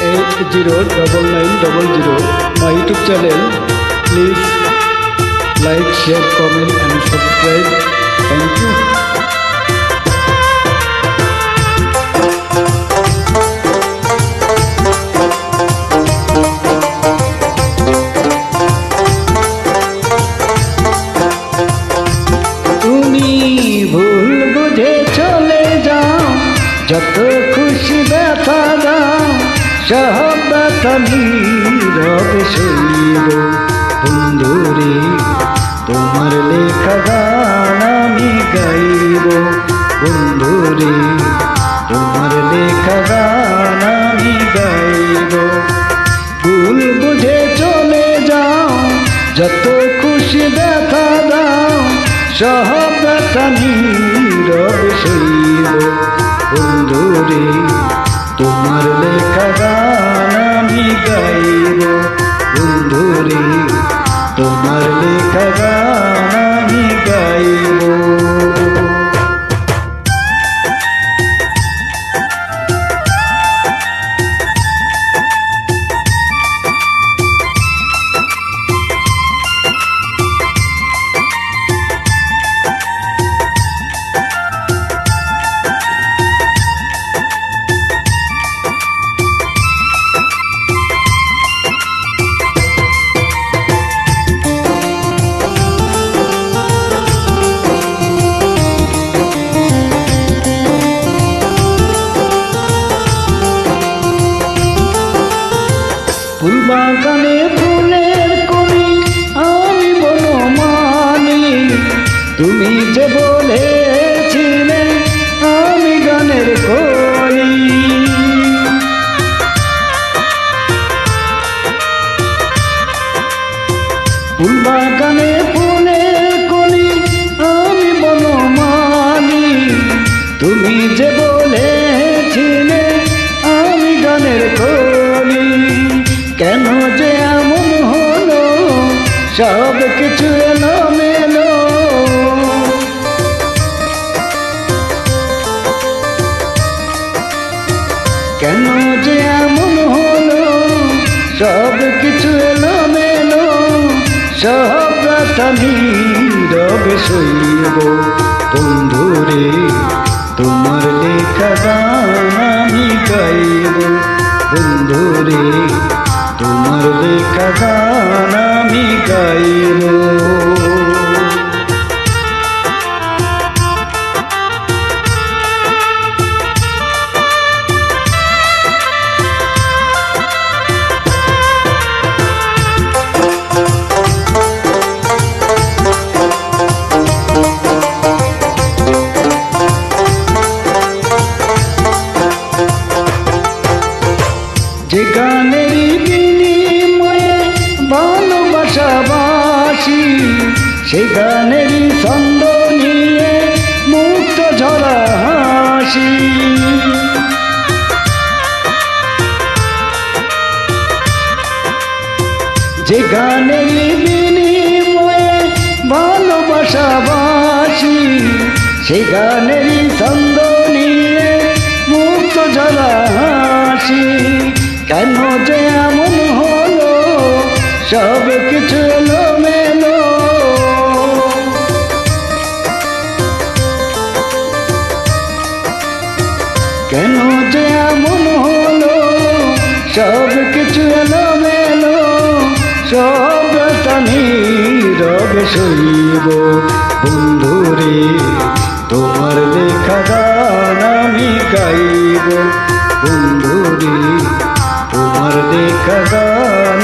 809900 my YouTube channel. Please like, share, comment and subscribe. Thank you. যত খুশি ব্যথা দাও সব ব্যথা নীরবে সইব বন্ধুরে তোমার লেখা গান আমি গাইব বন্ধুরে তোমার লেখা গান আমি গাইব ভুল বুঝে চলে যাও যত খুশি ব্যথা দাও সব ব্যথা নীরবে সইব বন্ধুরে তোমার লেখা গান আমি গাইব বন্ধুরে তোমার লেখা গান আমি গাইব। ফুল বাগানে ফুলের কলি আমি বনমালী তুমি যে বলেছিলে আমি গানের কলি ফুল বাগানে ফুলের কলি আমি বনমালী তুমি যে বলেছিলে আমি গানের কলি কেন যে এমন হলো সব কিছু এলোমেলো কেন যে এমন হলো সব কিছু এলোমেলো সব ব্যথা নীরবে সইব বন্ধুরে তোমার লেখা গান আমি গাইব বন্ধুরে তোমার লেখা গান আমি গাইব। যে গানেরই বিনিময়ে ভালোবাসাবাসি সে গানেরই ছন্দ নিয়ে মুক্ত ঝরা হাসি যে গানেরই বিনিময়ে ভালোবাসাবাসি সে গানেরই ছন্দ নিয়ে মুক্ত ঝরা হাসি কেন যে এমন হলো সব কিছু এলোমেলো কেন যে এমন হলো সব কিছু এলোমেলো সব ব্যথা নীরবে সইব বন্ধুরে তোমার লেখা গান আমি গাইব বন্ধুরে তোমার লেখা গান